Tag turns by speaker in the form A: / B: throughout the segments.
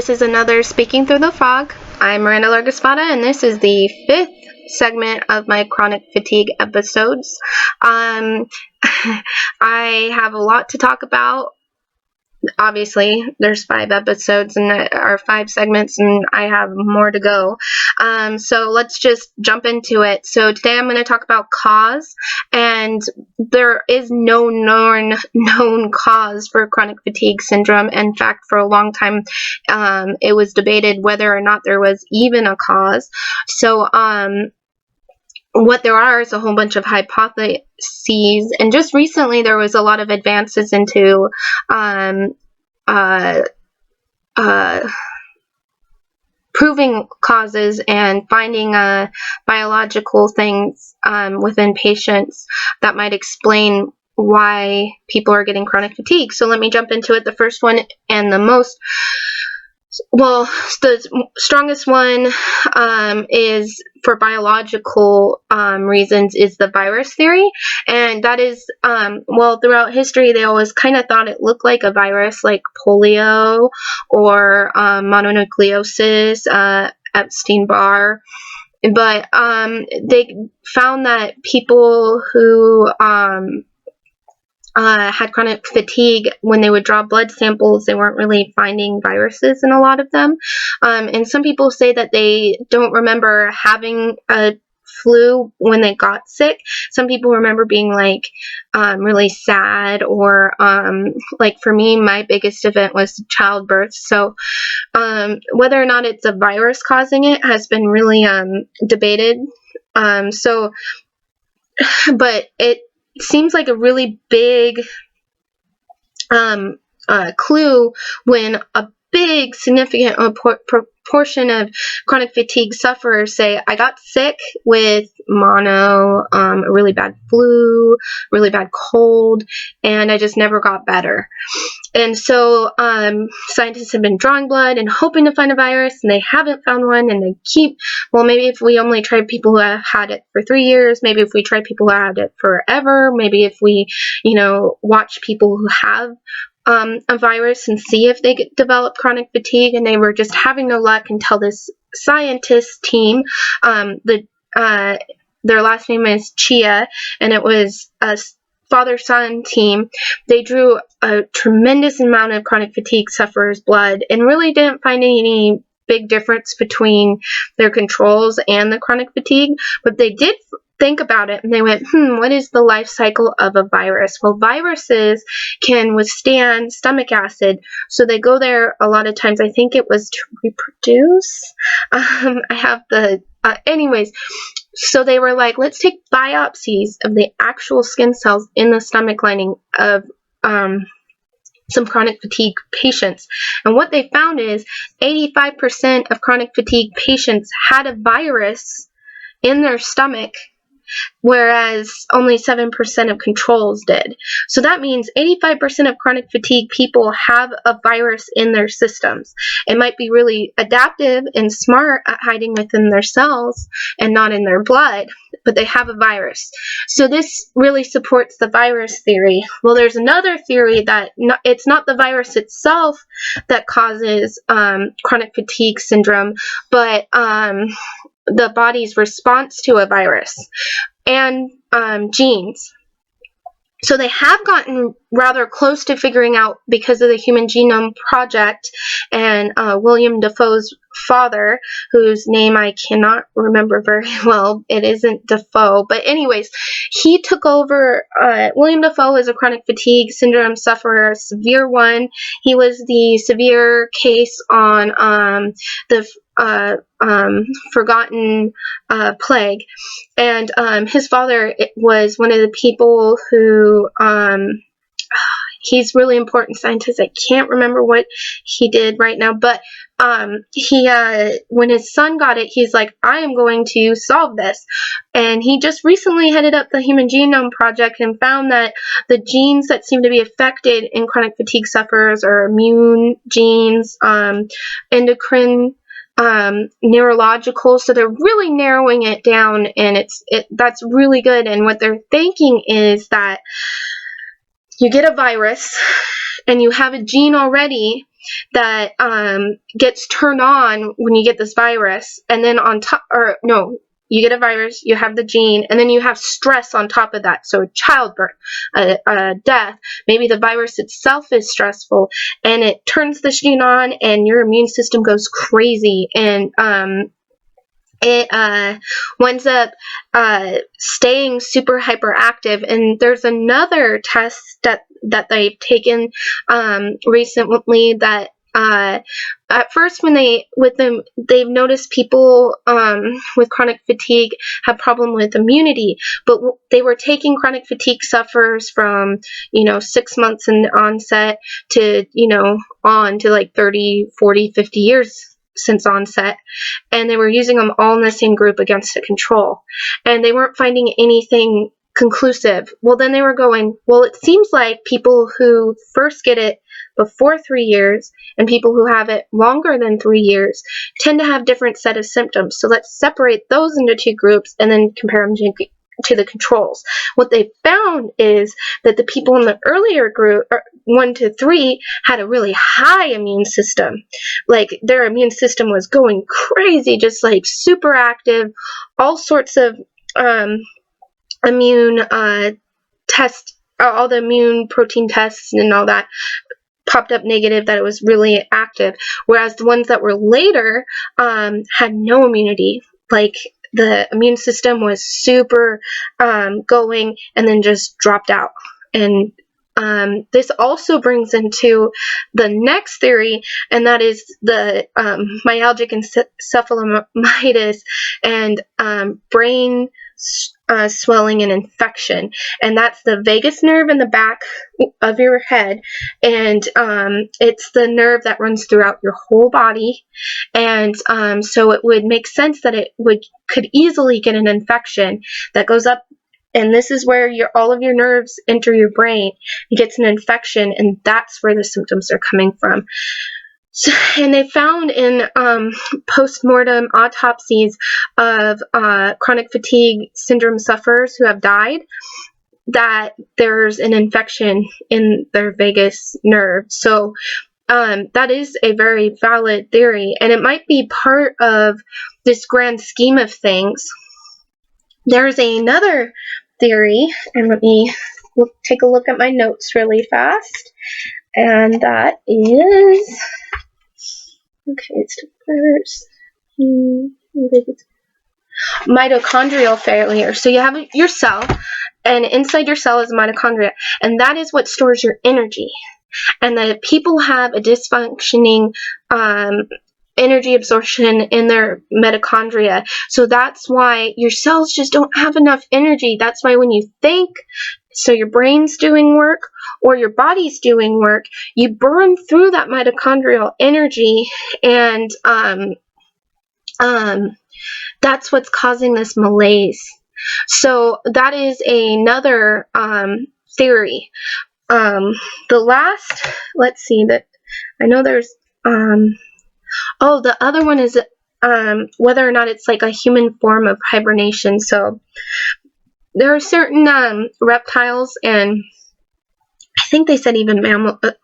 A: This is another Speaking Through the Fog. I'm Miranda Largaspada, and this is the 5th segment of my chronic fatigue episodes. I have a lot to talk about. Obviously, there's 5 episodes or 5 segments, and I have more to go. So let's just jump into it. So today I'm going to talk about cause, and there is no known cause for chronic fatigue syndrome. In fact, for a long time, it was debated whether or not there was even a cause. So, what there are is a whole bunch of hypotheses, and just recently there was a lot of advances into proving causes and finding biological things within patients that might explain why people are getting chronic fatigue. So let me jump into it. The first one and the strongest one is for biological reasons is the virus theory, and that is throughout history they always kind of thought it looked like a virus, like polio or mononucleosis, Epstein-Barr, but they found that people who had chronic fatigue, when they would draw blood samples, they weren't really finding viruses in a lot of them. And some people say that they don't remember having a flu when they got sick. Some people remember being really sad, or like for me, my biggest event was childbirth. So whether or not it's a virus causing it has been really debated. But it seems like a really big clue when a big significant proportion of chronic fatigue sufferers say, I got sick with mono, a really bad flu, really bad cold, and I just never got better. And so scientists have been drawing blood and hoping to find a virus, and they haven't found one, and they keep, maybe if we only tried people who have had it for 3 years, maybe if we tried people who had it forever, maybe if we, watch people who have a virus and see if they develop chronic fatigue, and they were just having no luck until this scientist team, their last name is Chia, and it was a father-son team. They drew a tremendous amount of chronic fatigue sufferers' blood and really didn't find any big difference between their controls and the chronic fatigue, but they did think about it, and they went, what is the life cycle of a virus? Well, viruses can withstand stomach acid, so they go there a lot of times. I think it was to reproduce. Anyways, so they were like, let's take biopsies of the actual skin cells in the stomach lining of some chronic fatigue patients. And what they found is 85% of chronic fatigue patients had a virus in their stomach, whereas only 7% of controls did. So that means 85% of chronic fatigue people have a virus in their systems. It might be really adaptive and smart at hiding within their cells and not in their blood, but they have a virus. So this really supports the virus theory. Well, there's another theory that it's not the virus itself that causes chronic fatigue syndrome, but the body's response to a virus and genes. So they have gotten rather close to figuring out, because of the Human Genome Project and William Dafoe's father, whose name I cannot remember very well. It isn't Dafoe, but anyways, he took over. William Dafoe is a chronic fatigue syndrome sufferer, a severe one. He was the severe case on the forgotten plague, and his father was one of the people who he's really important scientist. I can't remember what he did right now, but he when his son got it, he's like, I am going to solve this. And he just recently headed up the Human Genome Project and found that the genes that seem to be affected in chronic fatigue sufferers are immune genes, endocrine, neurological. So they're really narrowing it down, and that's really good. And what they're thinking is that you get a virus and you have a gene already that gets turned on when you get this virus, and then on top, or no, you get a virus, you have the gene, and then you have stress on top of that. So childbirth, death, maybe the virus itself is stressful, and it turns the gene on, and your immune system goes crazy, and it winds up staying super hyperactive. And there's another test that they've taken recently that at first when they've noticed people with chronic fatigue have problem with immunity, but they were taking chronic fatigue sufferers from 6 months in onset to on to like 30, 40, 50 years since onset, and they were using them all in the same group against a control, and they weren't finding anything conclusive. Well, then they were going, well, it seems like people who first get it before 3 years and people who have it longer than 3 years tend to have different set of symptoms. So let's separate those into two groups and then compare them to the controls. What they found is that the people in the earlier group, 1 to 3, had a really high immune system. Like their immune system was going crazy, just like super active, all sorts of immune tests, all the immune protein tests and all that popped up negative, that it was really active. Whereas the ones that were later had no immunity. Like the immune system was super going and then just dropped out. And this also brings into the next theory, and that is the myalgic encephalomyelitis and brain swelling and infection. And that's the vagus nerve in the back of your head, and it's the nerve that runs throughout your whole body. And so it would make sense that it could easily get an infection that goes up, and this is where all of your nerves enter your brain. It gets an infection, and that's where the symptoms are coming from. So, and they found in post-mortem autopsies of chronic fatigue syndrome sufferers who have died that there's an infection in their vagus nerve. So that is a very valid theory, and it might be part of this grand scheme of things. There's another theory, and let me take a look at my notes really fast, and that is, okay, it's first mitochondrial failure. So you have your cell, and inside your cell is mitochondria, and that is what stores your energy. And that people have a dysfunctioning energy absorption in their mitochondria. So that's why your cells just don't have enough energy. That's why when you think, so your brain's doing work or your body's doing work, you burn through that mitochondrial energy, and that's what's causing this malaise. So that is another theory. The last, let's see, that I know there's the other one is whether or not it's like a human form of hibernation. So there are certain reptiles, and I think they said even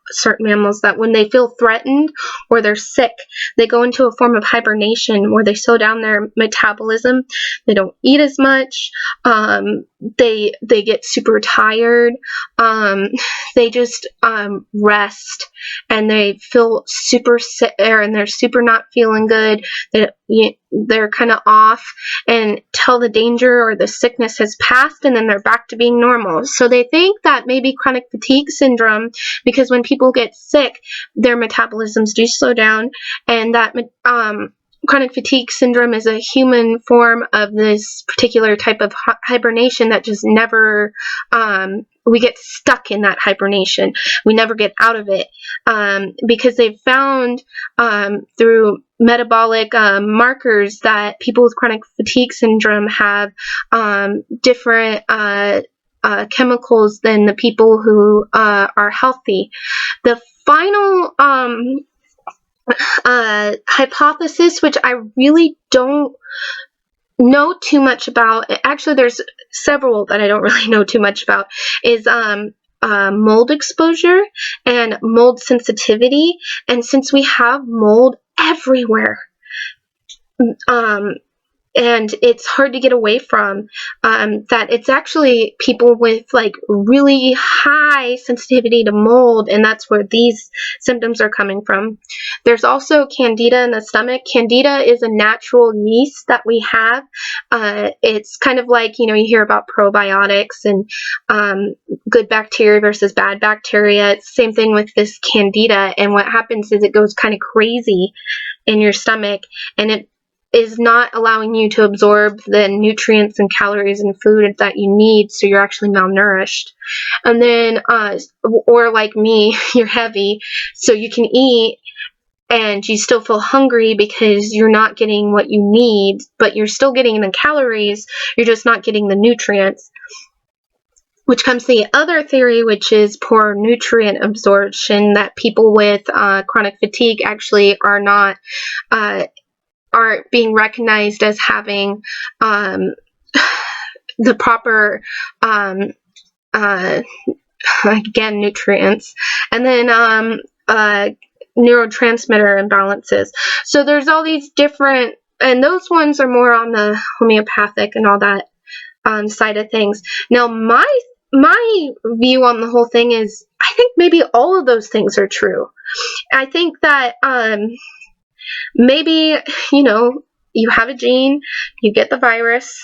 A: certain mammals, that when they feel threatened or they're sick, they go into a form of hibernation where they slow down their metabolism. They don't eat as much. They get super tired. They just rest, and they feel super sick, and they're super not feeling good. They're kind of off until the danger or the sickness has passed, and then they're back to being normal. So they think that maybe chronic fatigue syndrome, because when people get sick, their metabolisms do slow down, and that chronic fatigue syndrome is a human form of this particular type of hibernation that just never, we get stuck in that hibernation. We never get out of it, because they've found through metabolic markers that people with chronic fatigue syndrome have different chemicals than the people who are healthy. The final hypothesis, which I really don't know too much about, actually there's several that I don't really know too much about, is mold exposure and mold sensitivity. And since we have mold everywhere, and it's hard to get away from, that it's actually people with like really high sensitivity to mold, and that's where these symptoms are coming from. There's also candida in the stomach. Candida is a natural yeast that we have. It's kind of like, you hear about probiotics and good bacteria versus bad bacteria. It's the same thing with this candida, and what happens is it goes kind of crazy in your stomach, and it is not allowing you to absorb the nutrients and calories and food that you need, so you're actually malnourished. And then, or like me, you're heavy, so you can eat and you still feel hungry because you're not getting what you need, but you're still getting the calories, you're just not getting the nutrients. Which comes to the other theory, which is poor nutrient absorption, that people with chronic fatigue actually aren't being recognized as having the proper, again, nutrients. And then neurotransmitter imbalances. So there's all these different, and those ones are more on the homeopathic and all that side of things. Now, my view on the whole thing is, I think maybe all of those things are true. I think that maybe, you have a gene, you get the virus,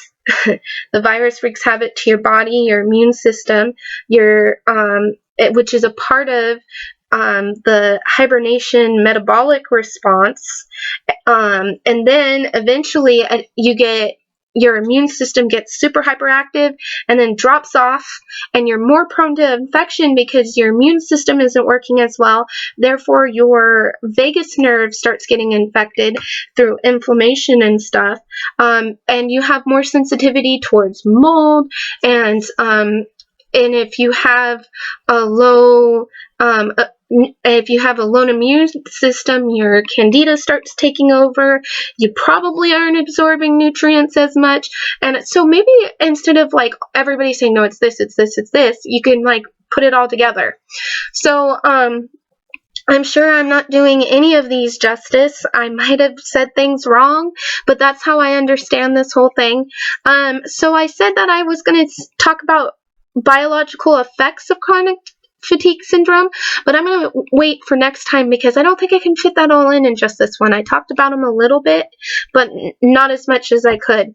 A: the virus wreaks havoc to your body, your immune system, which is a part of the hibernation metabolic response, and then eventually your immune system gets super hyperactive and then drops off, and you're more prone to infection because your immune system isn't working as well. Therefore, your vagus nerve starts getting infected through inflammation and stuff, and you have more sensitivity towards mold, and if you have a low immune system, your candida starts taking over. You probably aren't absorbing nutrients as much. And so maybe instead of like everybody saying, no, it's this, you can like put it all together. So, I'm sure I'm not doing any of these justice. I might have said things wrong, but that's how I understand this whole thing. So I said that I was going to talk about biological effects of chronic fatigue syndrome, but I'm going to wait for next time because I don't think I can fit that all in just this one. I talked about them a little bit, but not as much as I could.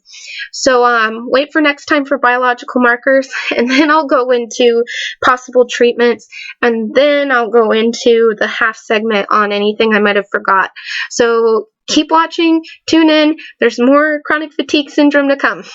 A: So wait for next time for biological markers, and then I'll go into possible treatments, and then I'll go into the half segment on anything I might have forgot. So keep watching, tune in, there's more chronic fatigue syndrome to come.